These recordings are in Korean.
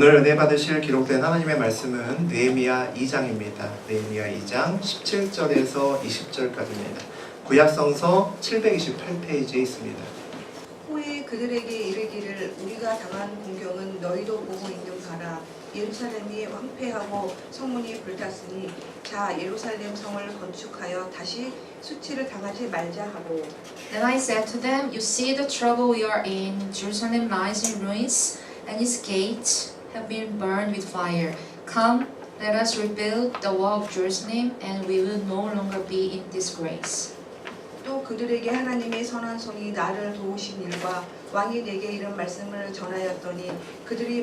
오늘 은혜 받으실 기록된 하나님의 말씀은 느헤미야 2장입니다. 느헤미야 2장 17절에서 20절까지입니다. 구약성서 728페이지에 있습니다. 후에 그들에게 이르기를 우리가 당한 공경은 너희도 보고 있는 바라. 예루살렘이 황폐하고 성문이 불탔으니 자 예루살렘 성을 건축하여 다시 수치를 당하지 말자 하고. Then I said to them, You see the trouble we are in. Jerusalem lies in ruins, and its gates have been burned with fire. Come, let us rebuild the wall of Jerusalem, and we will no longer be in disgrace. 또 그들에게 하나님의 선한 손이 나를 도우신 일과 왕이 내게 이런 말씀을 전하였더니 그들의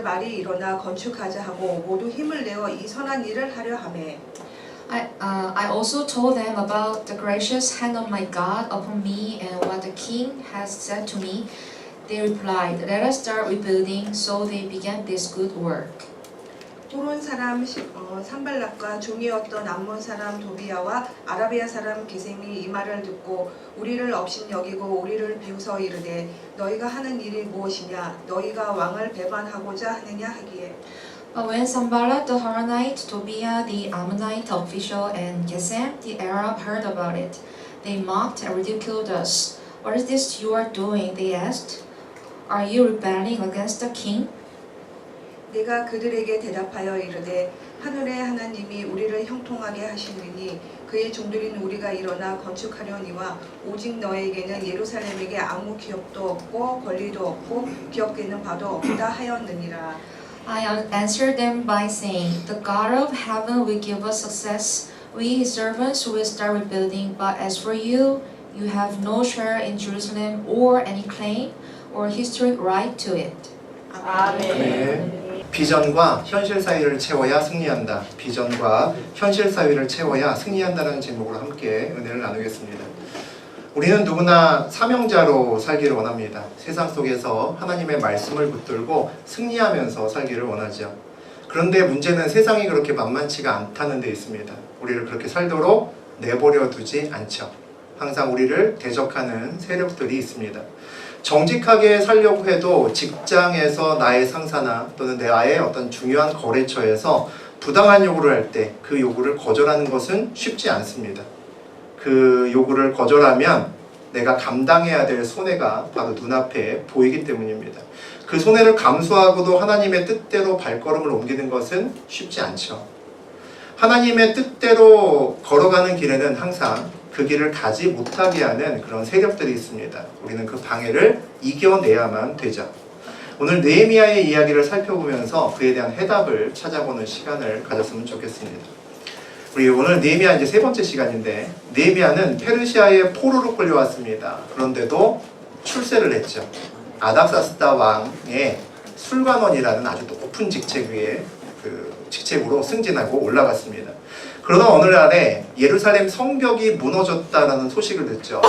말이 일어나 건축하자 하고 모두 힘을 내어 이 선한 일을 하려 하매. I also told them about the gracious hand of my God upon me and what the king has said to me. They replied, Let us start rebuilding. So they began this good work. 호론 사람 산발락과 종이었던 암몬 사람 도비야와 아라비아 사람 게셈이 이 말을 듣고 우리를 업신 여기고 우리를 비웃어 이르되 너희가 하는 일이 무엇이냐 너희가 왕을 배반하고자 하느냐 하기에. But when Sanballat the Horonite, Tobiah the Ammonite official, and Gesem the Arab heard about it, they mocked and ridiculed us. What is this you are doing? They asked. Are you rebelling against the king? 내가 그들에게 대답하여 이르되 하늘의 하나님이 우리를 형통하게 하시느니 그의 종들인 우리가 일어나 건축하려니와 오직 너에게는 예루살렘에게 아무 기업도 없고 권리도 없고 기업되는 바도 없다 하였느니라. I answered them by saying, The God of heaven will give us success. We, his servants, will start rebuilding. But as for you, you have no share in Jerusalem or any claim or historic right to it. 아멘. 비전과 현실 사이를 채워야 승리한다. 비전과 현실 사이를 채워야 승리한다는 제목으로 함께 은혜를 나누겠습니다. 우리는 누구나 사명자로 살기를 원합니다. 세상 속에서 하나님의 말씀을 붙들고 승리하면서 살기를 원하죠. 그런데 문제는 세상이 그렇게 만만치가 않다는 데 있습니다. 우리를 그렇게 살도록 내버려 두지 않죠. 항상 우리를 대적하는 세력들이 있습니다. 정직하게 살려고 해도 직장에서 나의 상사나 또는 나의 어떤 중요한 거래처에서 부당한 요구를 할 때 그 요구를 거절하는 것은 쉽지 않습니다. 그 요구를 거절하면 내가 감당해야 될 손해가 바로 눈앞에 보이기 때문입니다. 그 손해를 감수하고도 하나님의 뜻대로 발걸음을 옮기는 것은 쉽지 않죠. 하나님의 뜻대로 걸어가는 길에는 항상 그 길을 가지 못하게 하는 그런 세력들이 있습니다. 우리는 그 방해를 이겨내야만 되죠. 오늘 느헤미야의 이야기를 살펴보면서 그에 대한 해답을 찾아보는 시간을 가졌으면 좋겠습니다. 우리 오늘 느헤미야 이제 세 번째 시간인데 느헤미야는 페르시아의 포로로 끌려왔습니다. 그런데도 출세를 했죠. 아닥사스다 왕의 술관원이라는 아주 높은 직책 위에 그 직책으로 승진하고 올라갔습니다. 그러나 오늘날에 예루살렘 성벽이 무너졌다라는 소식을 듣죠.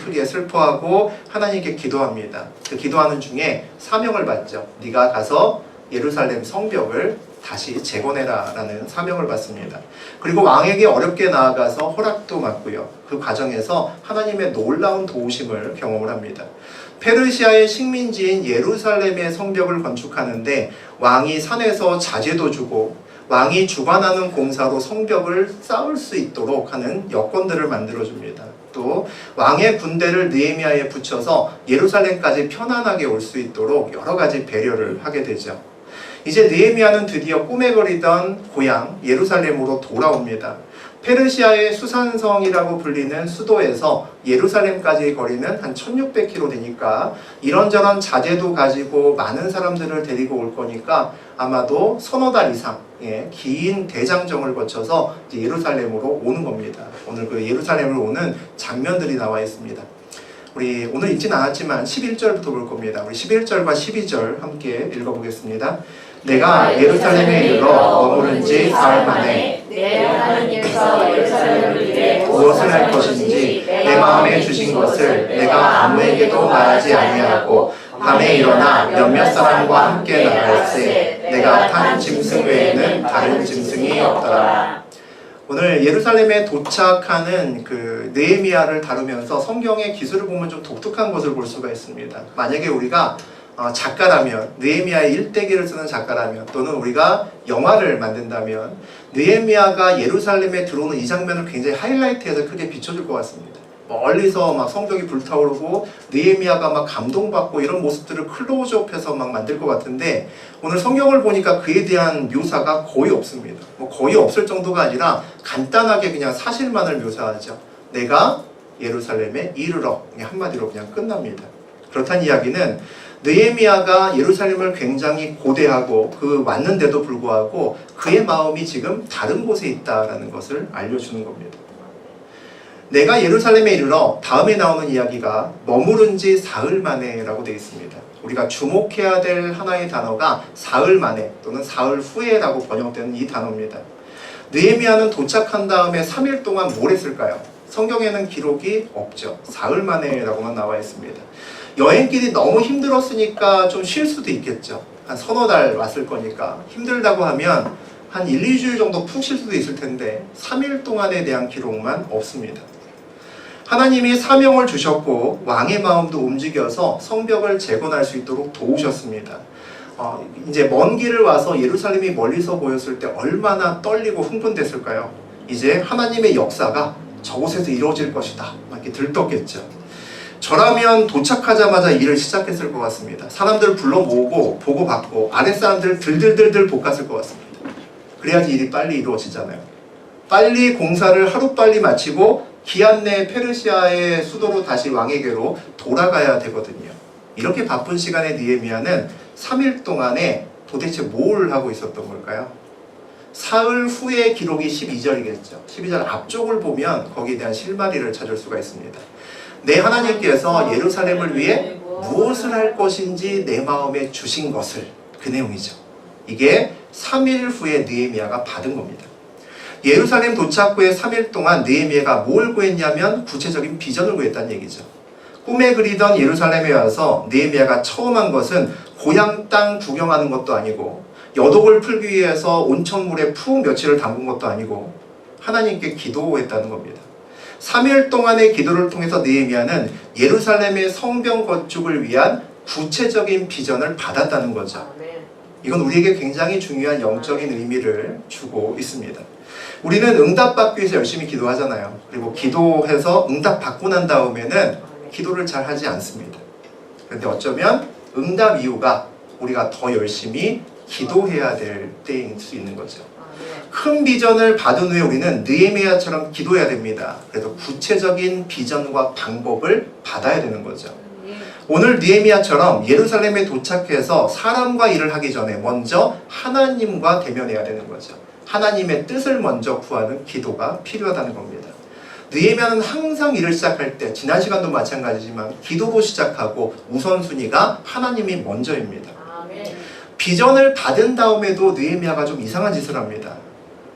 크게 슬퍼하고 하나님께 기도합니다. 그 기도하는 중에 사명을 받죠. 네가 가서 예루살렘 성벽을 다시 재건해라 라는 사명을 받습니다. 그리고 왕에게 어렵게 나아가서 허락도 받고요. 그 과정에서 하나님의 놀라운 도우심을 경험을 합니다. 페르시아의 식민지인 예루살렘의 성벽을 건축하는데 왕이 산에서 자재도 주고 왕이 주관하는 공사로 성벽을 쌓을 수 있도록 하는 여건들을 만들어줍니다. 또 왕의 군대를 느헤미야에 붙여서 예루살렘까지 편안하게 올 수 있도록 여러 가지 배려를 하게 되죠. 이제 느헤미야는 드디어 꿈에 그리던 고향 예루살렘으로 돌아옵니다. 페르시아의 수산성이라고 불리는 수도에서 예루살렘까지 거리는 한 1600km 되니까 이런저런 자재도 가지고 많은 사람들을 데리고 올 거니까 아마도 서너 달 이상의 긴 대장정을 거쳐서 이제 예루살렘으로 오는 겁니다. 오늘 그 예루살렘을 오는 장면들이 나와 있습니다. 우리 오늘 읽진 않았지만 11절부터 볼 겁니다. 우리 11절과 12절 함께 읽어보겠습니다. 내가 예루살렘에 이르러 머무른 지 사흘 만에 내 하나님께서 예루살렘을 위해 무엇을 할 것인지 내 마음에 주신 것을 내가 아무에게도 말하지 아니하고 밤에 일어나 몇몇 사람과 함께 나갈새 내가 탄 짐승 외에는 다른 짐승이 없더라. 오늘 예루살렘에 도착하는 그 느헤미야를 다루면서 성경의 기술을 보면 좀 독특한 것을 볼 수가 있습니다. 만약에 우리가 작가라면, 느헤미야의 일대기를 쓰는 작가라면, 또는 우리가 영화를 만든다면 느헤미야가 예루살렘에 들어오는 이 장면을 굉장히 하이라이트해서 크게 비춰줄 것 같습니다. 멀리서 막 성벽이 불타오르고 느헤미야가 막 감동받고 이런 모습들을 클로즈업해서 막 만들 것 같은데, 오늘 성경을 보니까 그에 대한 묘사가 거의 없습니다. 거의 없을 정도가 아니라 간단하게 그냥 사실만을 묘사하죠. 내가 예루살렘에 이르러, 그냥 한마디로 그냥 끝납니다. 그렇다는 이야기는 느헤미야가 예루살렘을 굉장히 고대하고 왔는데도 불구하고 그의 마음이 지금 다른 곳에 있다라는 것을 알려주는 겁니다. 내가 예루살렘에 이르러, 다음에 나오는 이야기가 머무른 지 사흘 만에라고 되어 있습니다. 우리가 주목해야 될 하나의 단어가 사흘 만에 또는 사흘 후에라고 번역되는 이 단어입니다. 느헤미야는 도착한 다음에 3일 동안 뭘 했을까요? 성경에는 기록이 없죠. 사흘 만에라고만 나와 있습니다. 여행길이 너무 힘들었으니까 좀 쉴 수도 있겠죠. 한 서너 달 왔을 거니까 힘들다고 하면 한 1, 2주일 정도 푹 쉴 수도 있을 텐데 3일 동안에 대한 기록만 없습니다. 하나님이 사명을 주셨고 왕의 마음도 움직여서 성벽을 재건할 수 있도록 도우셨습니다. 이제 먼 길을 와서 예루살렘이 멀리서 보였을 때 얼마나 떨리고 흥분됐을까요? 이제 하나님의 역사가 저곳에서 이루어질 것이다, 이렇게 들떴겠죠. 저라면 도착하자마자 일을 시작했을 것 같습니다. 사람들 불러 모으고 보고받고 아랫사람들 들들들들 볶았을 것 같습니다. 그래야지 일이 빨리 이루어지잖아요. 빨리 공사를 하루빨리 마치고 기한 내에 페르시아의 수도로 다시 왕에게로 돌아가야 되거든요. 이렇게 바쁜 시간에 느헤미야는 3일 동안에 도대체 뭘 하고 있었던 걸까요? 사흘 후의 기록이 12절이겠죠. 12절 앞쪽을 보면 거기에 대한 실마리를 찾을 수가 있습니다. 내 하나님께서 예루살렘을 위해 무엇을 할 것인지 내 마음에 주신 것을, 그 내용이죠. 이게 3일 후에 느헤미야가 받은 겁니다. 예루살렘 도착 후에 3일 동안 느헤미야가 뭘 구했냐면 구체적인 비전을 구했다는 얘기죠. 꿈에 그리던 예루살렘에 와서 느헤미야가 처음 한 것은 고향 땅 구경하는 것도 아니고 여독을 풀기 위해서 온천물에 푹 며칠을 담근 것도 아니고 하나님께 기도했다는 겁니다. 3일 동안의 기도를 통해서 느헤미야는 예루살렘의 성벽 건축을 위한 구체적인 비전을 받았다는 거죠. 이건 우리에게 굉장히 중요한 영적인 의미를 주고 있습니다. 우리는 응답받기 위해서 열심히 기도하잖아요. 그리고 기도해서 응답받고 난 다음에는 기도를 잘 하지 않습니다. 그런데 어쩌면 응답 이유가 우리가 더 열심히 기도해야 될 때일 수 있는 거죠. 큰 비전을 받은 후에 우리는 느헤미야처럼 기도해야 됩니다. 그래서 구체적인 비전과 방법을 받아야 되는 거죠. 오늘 느헤미야처럼 예루살렘에 도착해서 사람과 일을 하기 전에 먼저 하나님과 대면해야 되는 거죠. 하나님의 뜻을 먼저 구하는 기도가 필요하다는 겁니다. 느헤미야는 항상 일을 시작할 때, 지난 시간도 마찬가지지만 기도로 시작하고 우선순위가 하나님이 먼저입니다. 비전을 받은 다음에도 느헤미야가 좀 이상한 짓을 합니다.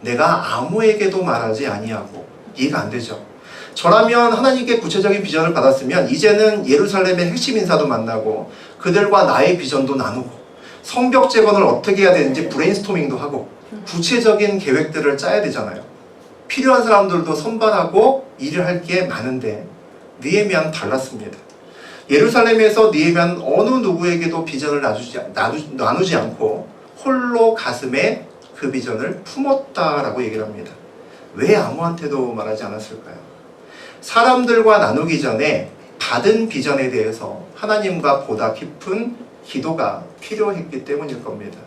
내가 아무에게도 말하지 아니하고. 이해가 안 되죠. 저라면 하나님께 구체적인 비전을 받았으면 이제는 예루살렘의 핵심 인사도 만나고 그들과 나의 비전도 나누고 성벽 재건을 어떻게 해야 되는지 브레인스토밍도 하고 구체적인 계획들을 짜야 되잖아요. 필요한 사람들도 선발하고 일을 할 게 많은데 느헤미야는 달랐습니다. 예루살렘에서 느헤미야는 어느 누구에게도 비전을 나누지 않고 홀로 가슴에 그 비전을 품었다라고 얘기를 합니다. 왜 아무한테도 말하지 않았을까요? 사람들과 나누기 전에 받은 비전에 대해서 하나님과 보다 깊은 기도가 필요했기 때문일 겁니다.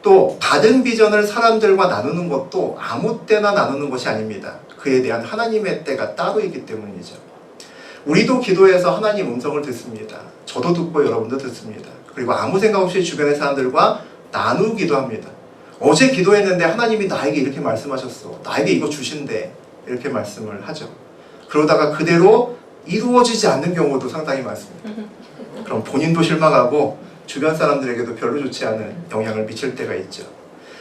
또 받은 비전을 사람들과 나누는 것도 아무 때나 나누는 것이 아닙니다. 그에 대한 하나님의 때가 따로 있기 때문이죠. 우리도 기도해서 하나님 음성을 듣습니다. 저도 듣고 여러분도 듣습니다. 그리고 아무 생각 없이 주변의 사람들과 나누기도 합니다. 어제 기도했는데 하나님이 나에게 이렇게 말씀하셨어. 나에게 이거 주신대. 이렇게 말씀을 하죠. 그러다가 그대로 이루어지지 않는 경우도 상당히 많습니다. 그럼 본인도 실망하고 주변 사람들에게도 별로 좋지 않은 영향을 미칠 때가 있죠.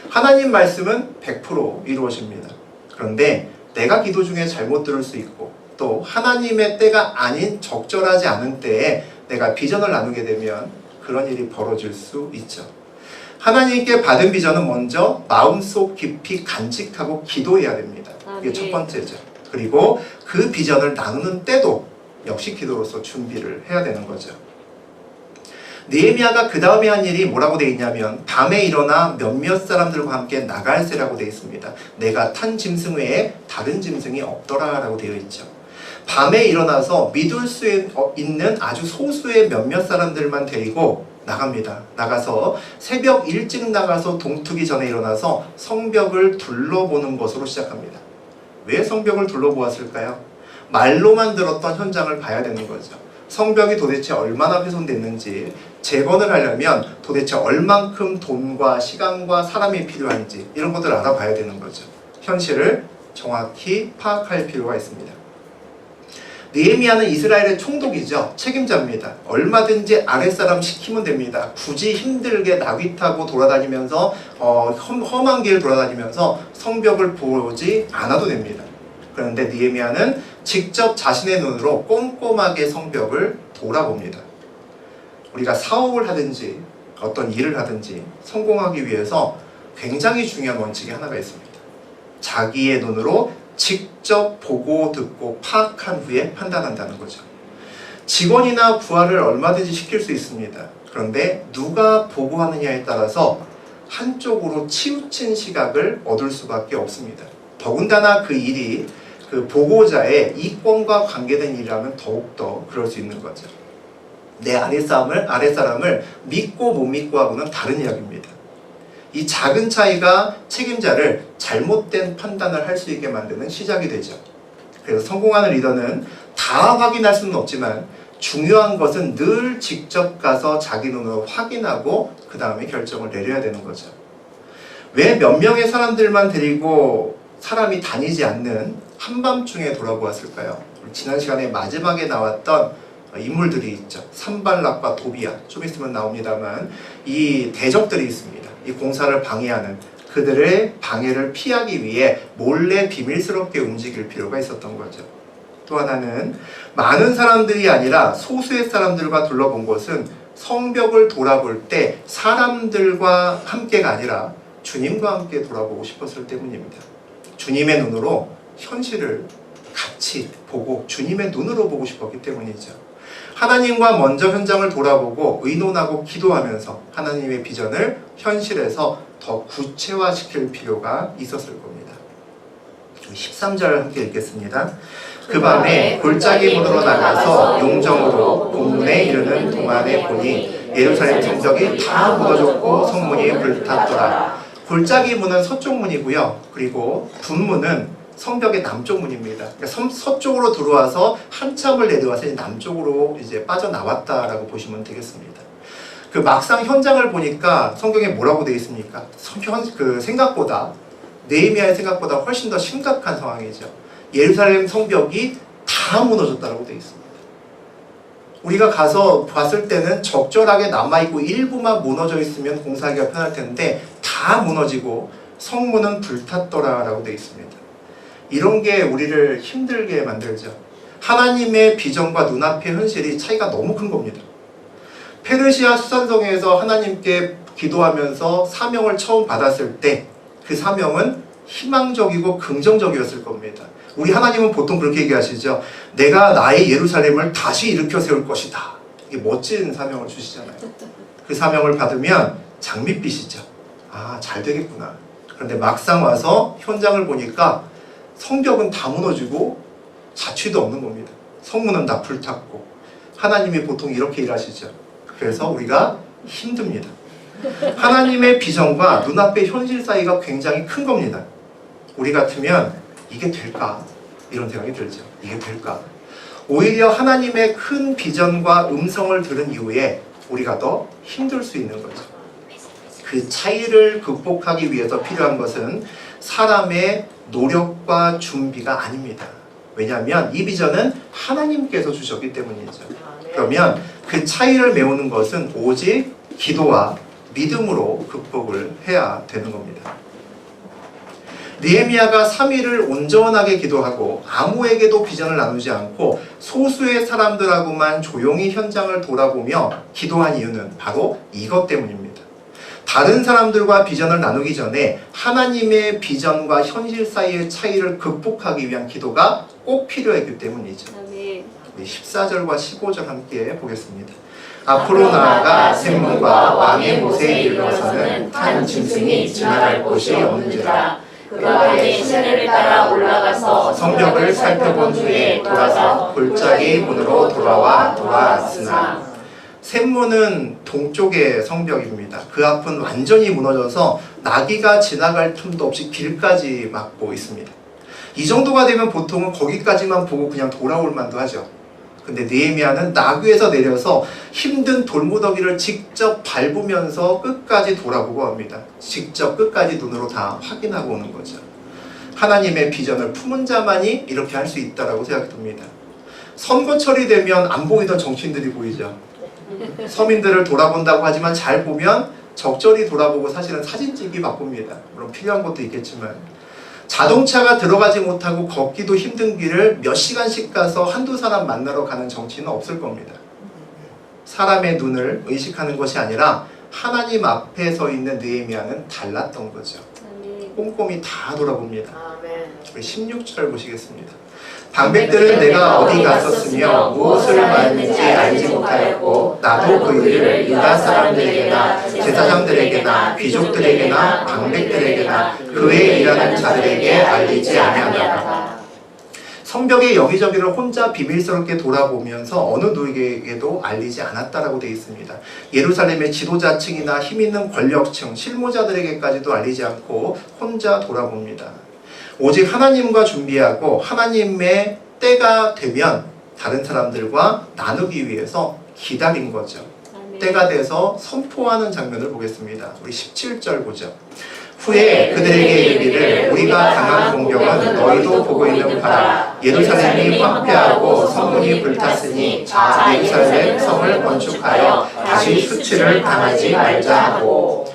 하나님 말씀은 100% 이루어집니다. 그런데 내가 기도 중에 잘못 들을 수 있고 또 하나님의 때가 아닌 적절하지 않은 때에 내가 비전을 나누게 되면 그런 일이 벌어질 수 있죠. 하나님께 받은 비전은 먼저 마음속 깊이 간직하고 기도해야 됩니다. 이게 첫 번째죠. 그리고 그 비전을 나누는 때도 역시 기도로서 준비를 해야 되는 거죠. 느헤미야가 그 다음에 한 일이 뭐라고 되어 있냐면 밤에 일어나 몇몇 사람들과 함께 나갈새라고 되어 있습니다. 내가 탄 짐승 외에 다른 짐승이 없더라 라고 되어 있죠. 밤에 일어나서 믿을 수 있는 아주 소수의 몇몇 사람들만 데리고 나갑니다. 나가서 새벽 일찍 나가서 동트기 전에 일어나서 성벽을 둘러보는 것으로 시작합니다. 왜 성벽을 둘러보았을까요? 말로만 들었던 현장을 봐야 되는 거죠. 성벽이 도대체 얼마나 훼손됐는지 재건을 하려면 도대체 얼만큼 돈과 시간과 사람이 필요한지 이런 것들을 알아봐야 되는 거죠. 현실을 정확히 파악할 필요가 있습니다. 느헤미야는 이스라엘의 총독이죠. 책임자입니다. 얼마든지 아랫사람 시키면 됩니다. 굳이 힘들게 나귀 타고 돌아다니면서 험한 길 돌아다니면서 성벽을 보지 않아도 됩니다. 그런데 느헤미야는 직접 자신의 눈으로 꼼꼼하게 성벽을 돌아봅니다. 우리가 사업을 하든지 어떤 일을 하든지 성공하기 위해서 굉장히 중요한 원칙이 하나가 있습니다. 자기의 눈으로 직접 보고 듣고 파악한 후에 판단한다는 거죠. 직원이나 부하를 얼마든지 시킬 수 있습니다. 그런데 누가 보고하느냐에 따라서 한쪽으로 치우친 시각을 얻을 수밖에 없습니다. 더군다나 그 일이 그 보고자의 이권과 관계된 일이라면 더욱더 그럴 수 있는 거죠. 내 아랫사람을 믿고 못 믿고 하고는 다른 이야기입니다. 이 작은 차이가 책임자를 잘못된 판단을 할 수 있게 만드는 시작이 되죠. 그래서 성공하는 리더는 다 확인할 수는 없지만 중요한 것은 늘 직접 가서 자기 눈으로 확인하고 그 다음에 결정을 내려야 되는 거죠. 왜 몇 명의 사람들만 데리고 사람이 다니지 않는 한밤중에 돌아보았을까요? 지난 시간에 마지막에 나왔던 인물들이 있죠. 산발락과 도비야, 좀 있으면 나옵니다만 이 대적들이 있습니다. 이 공사를 방해하는 그들의 방해를 피하기 위해 몰래 비밀스럽게 움직일 필요가 있었던 거죠. 또 하나는 많은 사람들이 아니라 소수의 사람들과 둘러본 것은 성벽을 돌아볼 때 사람들과 함께가 아니라 주님과 함께 돌아보고 싶었을 때문입니다. 주님의 눈으로 현실을 같이 보고 주님의 눈으로 보고 싶었기 때문이죠. 하나님과 먼저 현장을 돌아보고 의논하고 기도하면서 하나님의 비전을 현실에서 더 구체화시킬 필요가 있었을 겁니다. 13절 함께 읽겠습니다. 그 밤에 골짜기 문으로 나가서 용정으로 본문에 이르는 동안에 보니 예루살렘 성벽이 다 무너졌고 성문이 불탔더라. 골짜기 문은 서쪽 문이고요. 그리고 분문은 성벽의 남쪽 문입니다. 그러니까 서쪽으로 들어와서 한참을 내려와서 남쪽으로 이제 빠져나왔다라고 보시면 되겠습니다. 그 막상 현장을 보니까 성경에 뭐라고 되어 있습니까? 그 생각보다 느헤미야의 생각보다 훨씬 더 심각한 상황이죠. 예루살렘 성벽이 다 무너졌다라고 되어 있습니다. 우리가 가서 봤을 때는 적절하게 남아있고 일부만 무너져 있으면 공사하기가 편할 텐데 다 무너지고 성문은 불탔더라라고 되어 있습니다. 이런 게 우리를 힘들게 만들죠. 하나님의 비전과 눈앞의 현실이 차이가 너무 큰 겁니다. 페르시아 수산성에서 하나님께 기도하면서 사명을 처음 받았을 때 그 사명은 희망적이고 긍정적이었을 겁니다. 우리 하나님은 보통 그렇게 얘기하시죠. 내가 나의 예루살렘을 다시 일으켜 세울 것이다. 이게 멋진 사명을 주시잖아요. 그 사명을 받으면 장밋빛이죠. 아, 잘 되겠구나. 그런데 막상 와서 현장을 보니까 성벽은 다 무너지고 자취도 없는 겁니다. 성문은 다 불탔고 하나님이 보통 이렇게 일하시죠. 그래서 우리가 힘듭니다. 하나님의 비전과 눈앞의 현실 사이가 굉장히 큰 겁니다. 우리 같으면 이게 될까? 이런 생각이 들죠. 이게 될까? 오히려 하나님의 큰 비전과 음성을 들은 이후에 우리가 더 힘들 수 있는 거죠. 그 차이를 극복하기 위해서 필요한 것은 사람의 노력과 준비가 아닙니다. 왜냐하면 이 비전은 하나님께서 주셨기 때문이죠. 그러면 그 차이를 메우는 것은 오직 기도와 믿음으로 극복을 해야 되는 겁니다. 느헤미야가 3일을 온전하게 기도하고 아무에게도 비전을 나누지 않고 소수의 사람들하고만 조용히 현장을 돌아보며 기도한 이유는 바로 이것 때문입니다. 다른 사람들과 비전을 나누기 전에 하나님의 비전과 현실 사이의 차이를 극복하기 위한 기도가 꼭 필요했기 때문이죠. 14절과 15절 함께 보겠습니다. 앞으로 나아가 샘문과 왕의 못에 이르러서는 탄 짐승이 지나갈 곳이 없는지라. 그가 내 시내를 따라 올라가서 성벽을 살펴본 후에 돌아서 골짜기 문으로 돌아왔으나 샘문은 동쪽의 성벽입니다. 그 앞은 완전히 무너져서 나귀가 지나갈 틈도 없이 길까지 막고 있습니다. 이 정도가 되면 보통은 거기까지만 보고 그냥 돌아올 만도 하죠. 근데 느헤미야는 나귀에서 내려서 힘든 돌무더기를 직접 밟으면서 끝까지 돌아보고 합니다. 직접 끝까지 눈으로 다 확인하고 오는 거죠. 하나님의 비전을 품은 자만이 이렇게 할 수 있다고 생각이 듭니다. 선거철이 되면 안 보이던 정치인들이 보이죠. 서민들을 돌아본다고 하지만 잘 보면 적절히 돌아보고 사실은 사진 찍기 바쁩니다. 물론 필요한 것도 있겠지만 자동차가 들어가지 못하고 걷기도 힘든 길을 몇 시간씩 가서 한두 사람 만나러 가는 정치는 없을 겁니다. 사람의 눈을 의식하는 것이 아니라 하나님 앞에 서 있는 느헤미야는 달랐던 거죠. 꼼꼼히 다 돌아봅니다. 우리 16절 보시겠습니다. 방백들은 내가 어디 갔었으며 무엇을 말했는지 알지 못하였고 나도 그 일을 유다 사람들에게나 제사장들에게나 귀족들에게나 방백들에게나 그의 일하는 자들에게 알리지 아니하였다. 성벽의 여기저기를 혼자 비밀스럽게 돌아보면서 어느 누구에게도 알리지 않았다라고 되어 있습니다. 예루살렘의 지도자층이나 힘있는 권력층, 실무자들에게까지도 알리지 않고 혼자 돌아봅니다. 오직 하나님과 준비하고 하나님의 때가 되면 다른 사람들과 나누기 위해서 기다린 거죠. 때가 돼서 선포하는 장면을 보겠습니다. 우리 17절 보죠. 후에 그들에게 이르기를 우리가 당한 공경은 너희도 보고 있는 바라. 예루살렘이 황폐하고 성문이 불탔으니 자 예루살렘 성을 건축하여 다시 수치를 당하지 말자 하고.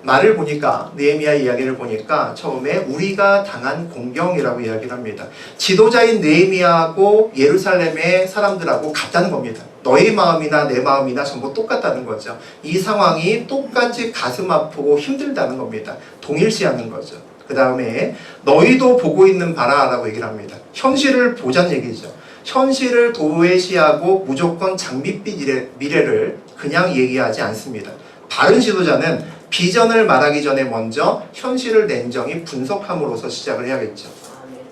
말을 보니까 느헤미야 이야기를 보니까 처음에 우리가 당한 공경이라고 이야기를 합니다. 지도자인 느헤미야하고 예루살렘의 사람들하고 같다는 겁니다. 너의 마음이나 내 마음이나 전부 똑같다는 거죠. 이 상황이 똑같이 가슴 아프고 힘들다는 겁니다. 동일시하는 거죠. 그 다음에 너희도 보고 있는 바라 라고 얘기를 합니다. 현실을 보자는 얘기죠. 현실을 도외시하고 무조건 장밋빛 미래를 그냥 얘기하지 않습니다. 바른 지도자는 비전을 말하기 전에 먼저 현실을 냉정히 분석함으로써 시작을 해야겠죠.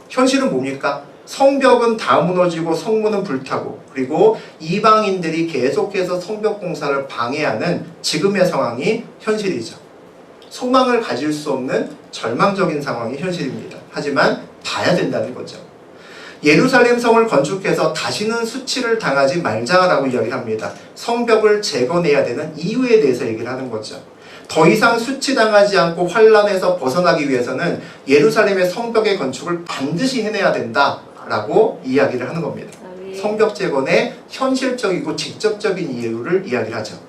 현실은 뭡니까? 성벽은 다 무너지고 성문은 불타고 그리고 이방인들이 계속해서 성벽 공사를 방해하는 지금의 상황이 현실이죠. 소망을 가질 수 없는 절망적인 상황이 현실입니다. 하지만 봐야 된다는 거죠. 예루살렘 성을 건축해서 다시는 수치를 당하지 말자라고 이야기를 합니다. 성벽을 재건해야 되는 이유에 대해서 얘기를 하는 거죠. 더 이상 수치당하지 않고 환란에서 벗어나기 위해서는 예루살렘의 성벽의 건축을 반드시 해내야 된다라고 이야기를 하는 겁니다. 성벽 재건의 현실적이고 직접적인 이유를 이야기를 하죠.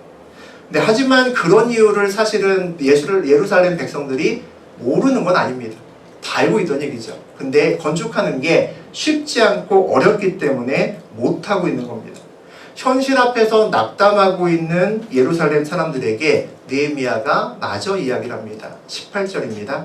근데 하지만 그런 이유를 사실은 예루살렘 백성들이 모르는 건 아닙니다. 다 알고 있던 얘기죠. 근데 건축하는 게 쉽지 않고 어렵기 때문에 못하고 있는 겁니다. 현실 앞에서 낙담하고 있는 예루살렘 사람들에게 느헤미야가 마저 이야기를 합니다. 18절입니다.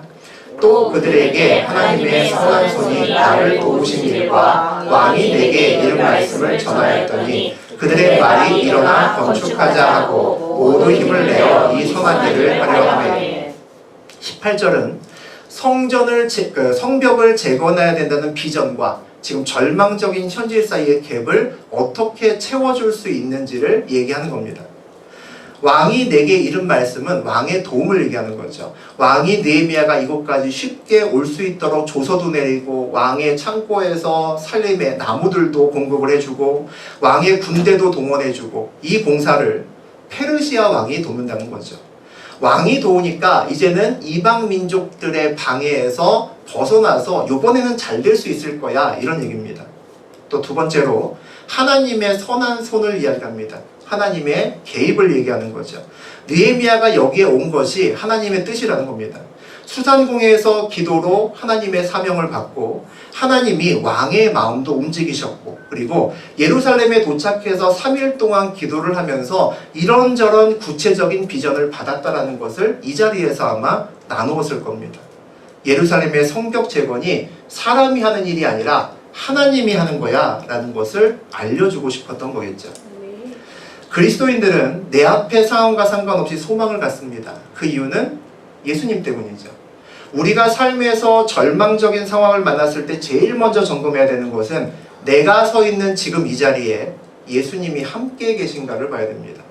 또 그들에게 하나님의 선한 손이 나를 도우신 일과 왕이 내게 이른 말씀을 전하였더니 그들의 말이 일어나 건축하자 하고 모두 힘을 내어 이 선한 일을 하려 하매. 18절은 성벽을 재건해야 된다는 비전과 지금 절망적인 현실 사이의 갭을 어떻게 채워줄 수 있는지를 얘기하는 겁니다. 왕이 내게 이른 말씀은 왕의 도움을 얘기하는 거죠. 왕이 느헤미야가 이곳까지 쉽게 올 수 있도록 조서도 내리고 왕의 창고에서 살림의 나무들도 공급을 해주고 왕의 군대도 동원해주고 이 봉사를 페르시아 왕이 돕는다는 거죠. 왕이 도우니까 이제는 이방 민족들의 방해에서 벗어나서 이번에는 잘 될 수 있을 거야 이런 얘기입니다. 또 두 번째로 하나님의 선한 손을 이야기합니다. 하나님의 개입을 얘기하는 거죠. 느헤미야가 여기에 온 것이 하나님의 뜻이라는 겁니다. 수산공에서 기도로 하나님의 사명을 받고 하나님이 왕의 마음도 움직이셨고 그리고 예루살렘에 도착해서 3일 동안 기도를 하면서 이런저런 구체적인 비전을 받았다라는 것을 이 자리에서 아마 나누었을 겁니다. 예루살렘의 성벽 재건이 사람이 하는 일이 아니라 하나님이 하는 거야 라는 것을 알려주고 싶었던 거겠죠. 그리스도인들은 내 앞의 상황과 상관없이 소망을 갖습니다. 그 이유는 예수님 때문이죠. 우리가 삶에서 절망적인 상황을 만났을 때 제일 먼저 점검해야 되는 것은 내가 서 있는 지금 이 자리에 예수님이 함께 계신가를 봐야 됩니다.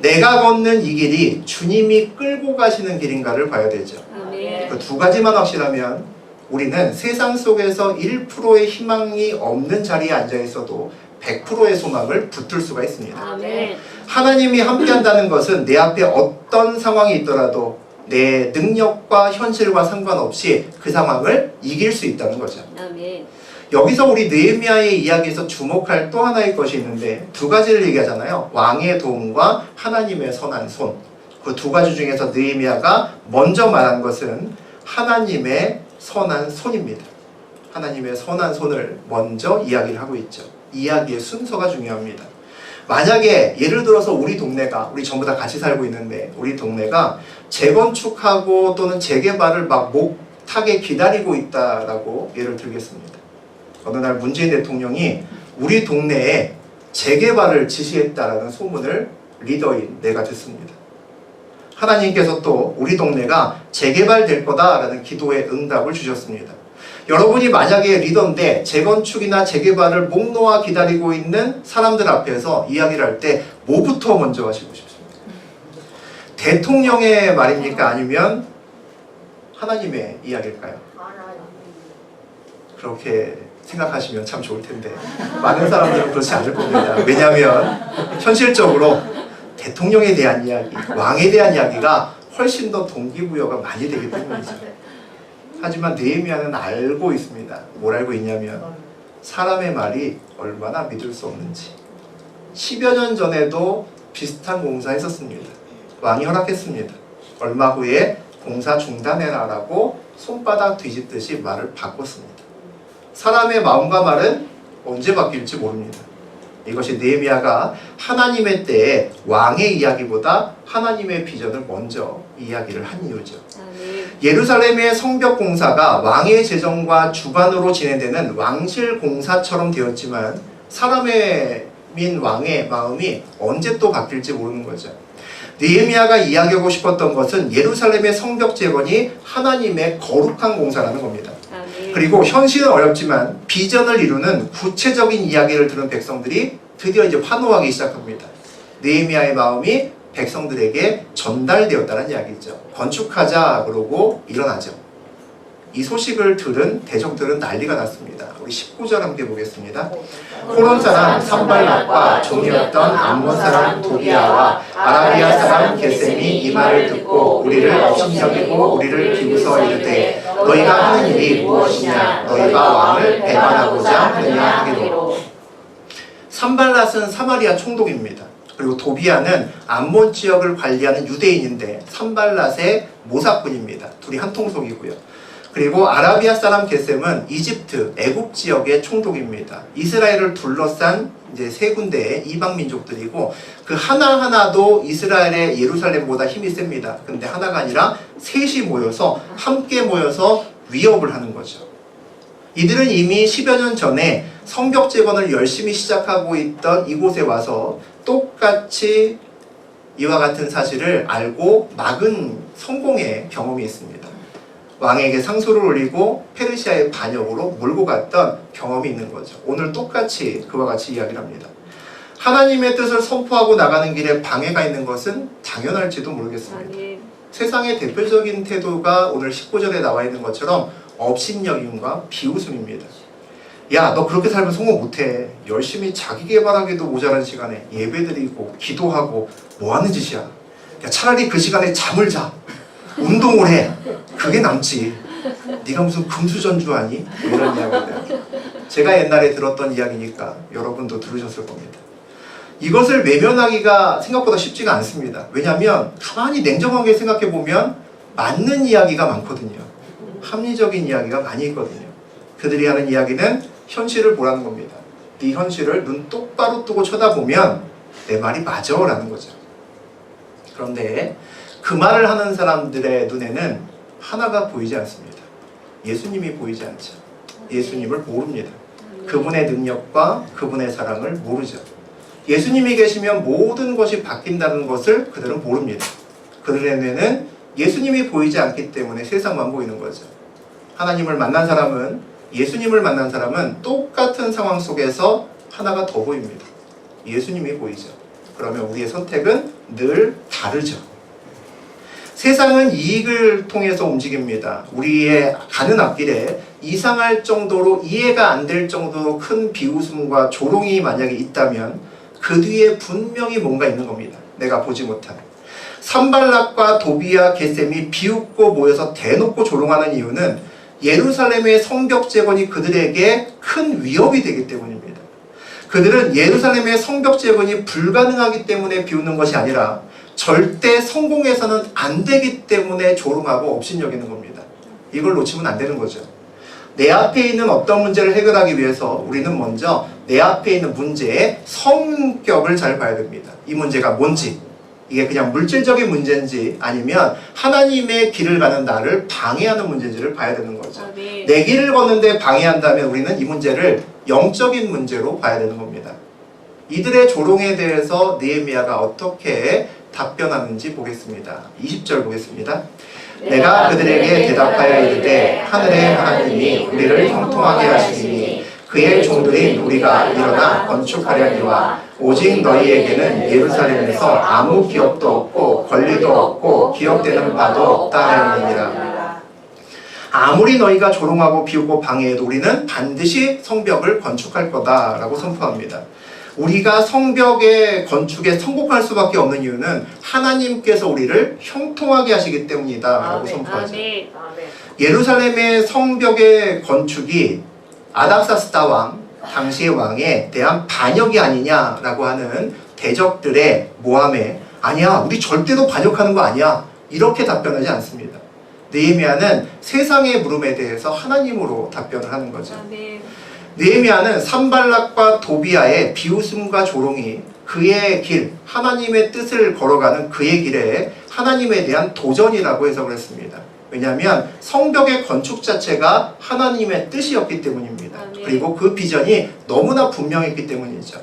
내가 걷는 이 길이 주님이 끌고 가시는 길인가를 봐야 되죠. 아멘. 그 두 가지만 확실하면 우리는 세상 속에서 1%의 희망이 없는 자리에 앉아 있어도 100%의 소망을 붙들 수가 있습니다. 아멘. 하나님이 함께한다는 것은 내 앞에 어떤 상황이 있더라도 내 능력과 현실과 상관없이 그 상황을 이길 수 있다는 거죠. 아멘. 여기서 우리 느헤미야의 이야기에서 주목할 또 하나의 것이 있는데 두 가지를 얘기하잖아요. 왕의 도움과 하나님의 선한 손. 그 두 가지 중에서 느헤미야가 먼저 말한 것은 하나님의 선한 손입니다. 하나님의 선한 손을 먼저 이야기를 하고 있죠. 이야기의 순서가 중요합니다. 만약에 예를 들어서 우리 동네가, 우리 전부 다 같이 살고 있는데 우리 동네가 재건축하고 또는 재개발을 막 목타게 기다리고 있다라고 예를 들겠습니다. 어느 날 문재인 대통령이 우리 동네에 재개발을 지시했다라는 소문을 리더인 내가 듣습니다. 하나님께서 또 우리 동네가 재개발될 거다라는 기도의 응답을 주셨습니다. 여러분이 만약에 리더인데 재건축이나 재개발을 목 놓아 기다리고 있는 사람들 앞에서 이야기를 할 때 뭐부터 먼저 하시고 싶습니까? 대통령의 말입니까? 아니면 하나님의 이야기일까요? 그렇게 생각하시면 참 좋을 텐데 많은 사람들은 그렇지 않을 겁니다. 왜냐하면 현실적으로 대통령에 대한 이야기, 왕에 대한 이야기가 훨씬 더 동기부여가 많이 되기 때문이죠. 하지만 느헤미야는 알고 있습니다. 뭘 알고 있냐면 사람의 말이 얼마나 믿을 수 없는지. 10여 년 전에도 비슷한 공사 했었습니다. 왕이 허락했습니다. 얼마 후에 공사 중단해라라고 손바닥 뒤집듯이 말을 바꿨습니다. 사람의 마음과 말은 언제 바뀔지 모릅니다. 이것이 느헤미야가 하나님의 때에 왕의 이야기보다 하나님의 비전을 먼저 이야기를 한 이유죠. 아멘. 예루살렘의 성벽 공사가 왕의 재정과 주관으로 진행되는 왕실 공사처럼 되었지만 사람의 민 왕의 마음이 언제 또 바뀔지 모르는 거죠. 느헤미야가 이야기하고 싶었던 것은 예루살렘의 성벽 재건이 하나님의 거룩한 공사라는 겁니다. 아멘. 그리고 현실은 어렵지만 비전을 이루는 구체적인 이야기를 들은 백성들이 드디어 이제 환호하기 시작합니다. 느헤미야의 마음이 백성들에게 전달되었다는 이야기죠. 건축하자 그러고 일어나죠. 이 소식을 들은 대적들은 난리가 났습니다. 우리 19절 함께 보겠습니다. 호론 사람 산발락과 종이었던 암몬 사람 도비아와 아라비아 사람 게셈이 이 말을 듣고 우리를 업신여기고 우리를 비웃어 이르되 너희가 하는 일이 무엇이냐? 너희가 왕을 배반하고자 하느냐 하기로. 산발랏은 사마리아 총독입니다. 그리고 도비아는 암몬 지역을 관리하는 유대인인데 산발랏의 모사꾼입니다. 둘이 한 통속이고요. 그리고 아라비아 사람 게셈은 이집트, 애굽 지역의 총독입니다. 이스라엘을 둘러싼 이제 세 군데의 이방 민족들이고 그 하나하나도 이스라엘의 예루살렘보다 힘이 셉니다. 근데 하나가 아니라 셋이 모여서 함께 모여서 위협을 하는 거죠. 이들은 이미 10여 년 전에 성벽 재건을 열심히 시작하고 있던 이곳에 와서 똑같이 이와 같은 사실을 알고 막은 성공의 경험이 있습니다. 왕에게 상소를 올리고 페르시아의 반역으로 몰고 갔던 경험이 있는 거죠. 오늘 똑같이 그와 같이 이야기를 합니다. 하나님의 뜻을 선포하고 나가는 길에 방해가 있는 것은 당연할지도 모르겠습니다. 아멘. 세상의 대표적인 태도가 오늘 19절에 나와 있는 것처럼 업신여김과 비웃음입니다. 야, 너 그렇게 살면 성공 못해. 열심히 자기 개발하기도 모자란 시간에 예배드리고 기도하고 뭐 하는 짓이야. 야, 차라리 그 시간에 잠을 자. 운동을 해. 그게 남지. 네가 무슨 금수전주 아니? 뭐 이런 이야기입니다. 제가 옛날에 들었던 이야기니까 여러분도 들으셨을 겁니다. 이것을 외면하기가 생각보다 쉽지가 않습니다. 왜냐하면 가만히 냉정하게 생각해보면 맞는 이야기가 많거든요. 합리적인 이야기가 많이 있거든요. 그들이 하는 이야기는 현실을 보라는 겁니다. 이 현실을 눈 똑바로 뜨고 쳐다보면 내 말이 맞아 라는 거죠. 그런데 그 말을 하는 사람들의 눈에는 하나가 보이지 않습니다. 예수님이 보이지 않죠. 예수님을 모릅니다. 그분의 능력과 그분의 사랑을 모르죠. 예수님이 계시면 모든 것이 바뀐다는 것을 그들은 모릅니다. 그들의 뇌는 예수님이 보이지 않기 때문에 세상만 보이는 거죠. 하나님을 만난 사람은, 예수님을 만난 사람은 똑같은 상황 속에서 하나가 더 보입니다. 예수님이 보이죠. 그러면 우리의 선택은 늘 다르죠. 세상은 이익을 통해서 움직입니다. 우리의 가는 앞길에 이상할 정도로 이해가 안 될 정도로 큰 비웃음과 조롱이 만약에 있다면 그 뒤에 분명히 뭔가 있는 겁니다. 내가 보지 못한. 산발락과 도비아 게셈이 비웃고 모여서 대놓고 조롱하는 이유는 예루살렘의 성벽 재건이 그들에게 큰 위협이 되기 때문입니다. 그들은 예루살렘의 성벽 재건이 불가능하기 때문에 비웃는 것이 아니라 절대 성공해서는 안 되기 때문에 조롱하고 업신여기는 겁니다. 이걸 놓치면 안 되는 거죠. 내 앞에 있는 어떤 문제를 해결하기 위해서 우리는 먼저 내 앞에 있는 문제의 성격을 잘 봐야 됩니다. 이 문제가 뭔지, 이게 그냥 물질적인 문제인지 아니면 하나님의 길을 가는 나를 방해하는 문제인지를 봐야 되는 거죠. 내 길을 걷는데 방해한다면 우리는 이 문제를 영적인 문제로 봐야 되는 겁니다. 이들의 조롱에 대해서 느헤미야가 어떻게 답변하는지 보겠습니다. 20절 보겠습니다. 내가 그들에게 대답하여 이르되 하늘의 하나님이 우리를 형통하게 하시니 그의 종들인 우리가 일어나 건축하려니와 오직 너희에게는 예루살렘에서 아무 기업도 없고 권리도 없고 기업되는 바도 없다 하였느니라. 아무리 너희가 조롱하고 비웃고 방해해도 우리는 반드시 성벽을 건축할 거다라고 선포합니다. 우리가 성벽의 건축에 성공할 수밖에 없는 이유는 하나님께서 우리를 형통하게 하시기 때문이다 라고 선포하죠. 예루살렘의 성벽의 건축이 아닥사스다 왕, 당시의 왕에 대한 반역이 아니냐라고 하는 대적들의 모함에 아니야, 우리 절대로 반역하는 거 아니야, 이렇게 답변하지 않습니다. 느헤미야는 세상의 물음에 대해서 하나님으로 답변을 하는 거죠. 느헤미야는 산발락과 도비아의 비웃음과 조롱이 그의 길, 하나님의 뜻을 걸어가는 그의 길에 하나님에 대한 도전이라고 해석을 했습니다. 왜냐하면 성벽의 건축 자체가 하나님의 뜻이었기 때문입니다. 그리고 그 비전이 너무나 분명했기 때문이죠.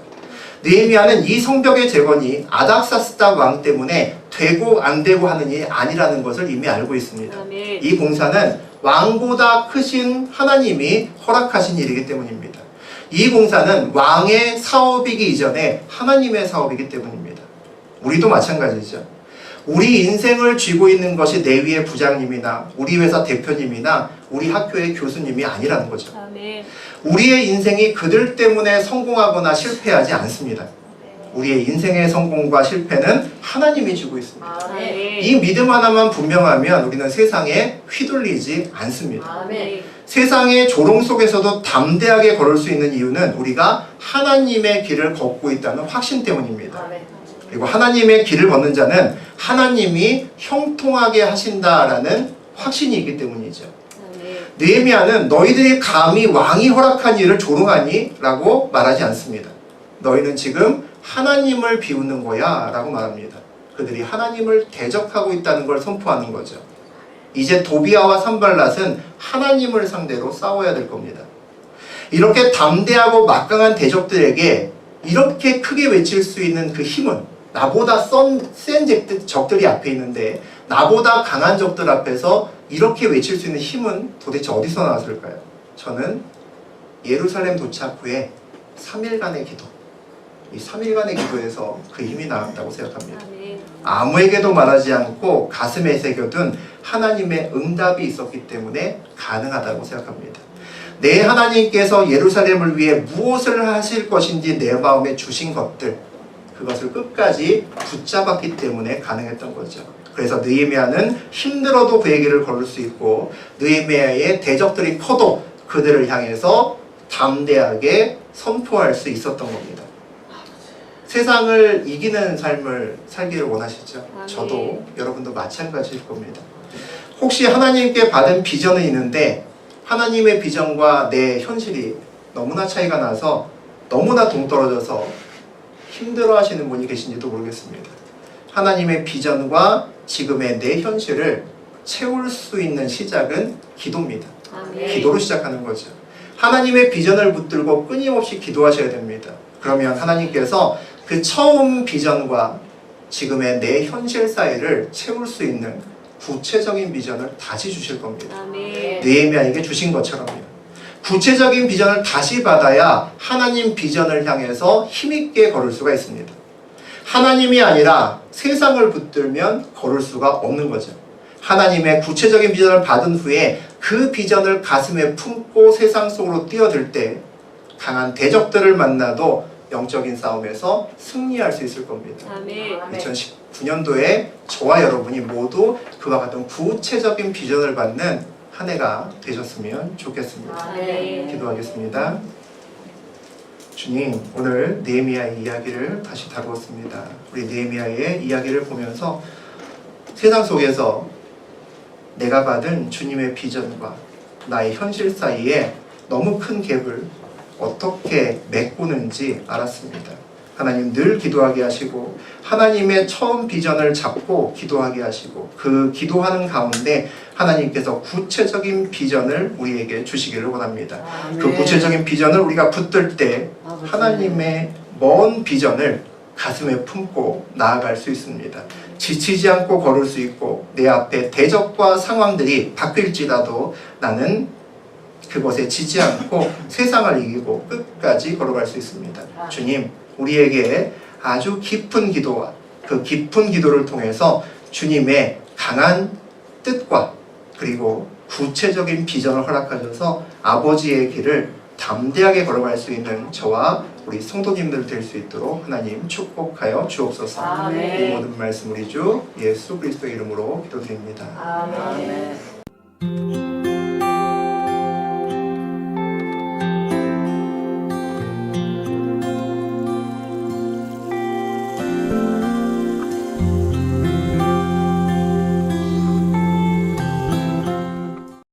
느헤미야는 이 성벽의 재건이 아닥사스다 왕 때문에 되고 안 되고 하는 일이 아니라는 것을 이미 알고 있습니다. 이 공사는 왕보다 크신 하나님이 허락하신 일이기 때문입니다. 이 공사는 왕의 사업이기 이전에 하나님의 사업이기 때문입니다. 우리도 마찬가지죠. 우리 인생을 쥐고 있는 것이 내 위의 부장님이나 우리 회사 대표님이나 우리 학교의 교수님이 아니라는 거죠. 우리의 인생이 그들 때문에 성공하거나 실패하지 않습니다. 우리의 인생의 성공과 실패는 하나님이 주고 있습니다. 이 믿음 하나만 분명하면 우리는 세상에 휘둘리지 않습니다. 세상의 조롱 속에서도 담대하게 걸을 수 있는 이유는 우리가 하나님의 길을 걷고 있다는 확신 때문입니다. 그리고 하나님의 길을 걷는 자는 하나님이 형통하게 하신다라는 확신이 있기 때문이죠. 느헤미야는 너희들이 감히 왕이 허락한 일을 조롱하니? 라고 말하지 않습니다. 너희는 지금 하나님을 비웃는 거야 라고 말합니다. 그들이 하나님을 대적하고 있다는 걸 선포하는 거죠. 이제 도비아와 산발랏은 하나님을 상대로 싸워야 될 겁니다. 이렇게 담대하고 막강한 대적들에게 이렇게 크게 외칠 수 있는 그 힘은, 나보다 센 적들이 앞에 있는데 나보다 강한 적들 앞에서 이렇게 외칠 수 있는 힘은 도대체 어디서 나왔을까요? 저는 예루살렘 도착 후에 3일간의 기도, 이 3일간의 기도에서 그 힘이 나왔다고 생각합니다. 아무에게도 말하지 않고 가슴에 새겨둔 하나님의 응답이 있었기 때문에 가능하다고 생각합니다. 내 하나님께서 예루살렘을 위해 무엇을 하실 것인지 내 마음에 주신 것들, 그것을 끝까지 붙잡았기 때문에 가능했던 거죠. 그래서 느헤미야는 힘들어도 그의 길을 걸을 수 있고 느헤미야의 대적들이 커도 그들을 향해서 담대하게 선포할 수 있었던 겁니다. 세상을 이기는 삶을 살기를 원하시죠? 저도 여러분도 마찬가지일 겁니다. 혹시 하나님께 받은 비전은 있는데 하나님의 비전과 내 현실이 너무나 차이가 나서 너무나 동떨어져서 힘들어 하시는 분이 계신지도 모르겠습니다. 하나님의 비전과 지금의 내 현실을 채울 수 있는 시작은 기도입니다. 기도로 시작하는 거죠. 하나님의 비전을 붙들고 끊임없이 기도하셔야 됩니다. 그러면 하나님께서 그 처음 비전과 지금의 내 현실 사이를 채울 수 있는 구체적인 비전을 다시 주실 겁니다. 아멘. 느헤미야에게 주신 것처럼요. 구체적인 비전을 다시 받아야 하나님 비전을 향해서 힘있게 걸을 수가 있습니다. 하나님이 아니라 세상을 붙들면 걸을 수가 없는 거죠. 하나님의 구체적인 비전을 받은 후에 그 비전을 가슴에 품고 세상 속으로 뛰어들 때 강한 대적들을 만나도 영적인 싸움에서 승리할 수 있을 겁니다. 아멘. 2019년도에 저와 여러분이 모두 그와 같은 구체적인 비전을 받는 한 해가 되셨으면 좋겠습니다. 아멘. 기도하겠습니다. 주님, 오늘 느헤미야의 이야기를 다시 다루었습니다. 우리 느헤미야의 이야기를 보면서 세상 속에서 내가 받은 주님의 비전과 나의 현실 사이에 너무 큰 갭을 어떻게 메꾸는지 알았습니다. 하나님 늘 기도하게 하시고 하나님의 처음 비전을 잡고 기도하게 하시고 그 기도하는 가운데 하나님께서 구체적인 비전을 우리에게 주시기를 원합니다. 그 구체적인 비전을 우리가 붙들 때 하나님의 먼 비전을 가슴에 품고 나아갈 수 있습니다. 지치지 않고 걸을 수 있고 내 앞에 대적과 상황들이 바뀔지라도 나는 그것에 지지 않고 세상을 이기고 끝까지 걸어갈 수 있습니다. 주님, 우리에게 아주 깊은 기도와 그 깊은 기도를 통해서 주님의 강한 뜻과 그리고 구체적인 비전을 허락하셔서 아버지의 길을 담대하게 걸어갈 수 있는 저와 우리 성도님들 될 수 있도록 하나님 축복하여 주옵소서. 아멘. 이 모든 말씀 우리 주 예수 그리스도의 이름으로 기도드립니다. 아멘.